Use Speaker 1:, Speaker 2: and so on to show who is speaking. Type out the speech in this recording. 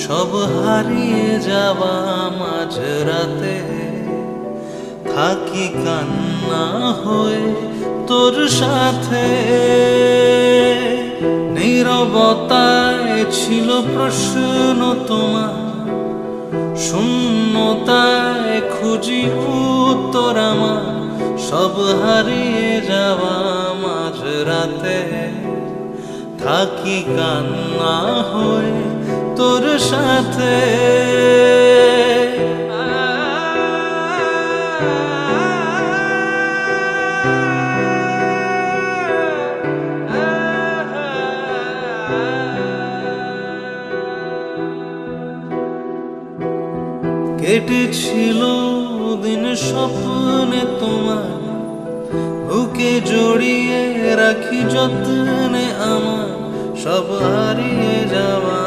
Speaker 1: সব হারিয়ে যাওয়া মাঝরাতে থাকি কান্না হয়ে তোর সাথে। নীরবতায় ছিল প্রশ্ন তোমার, শূন্যতায় খুঁজি উত্তর আমার। সব হারিয়ে যাওয়া মাঝরাতে থাকি কান্না হয়ে তোর সাথে। কেটেছিল দিন স্বপ্নে তোমার, বুকে জড়িয়ে রাখি যত্নে আমার। সব হারিয়ে যাওয়া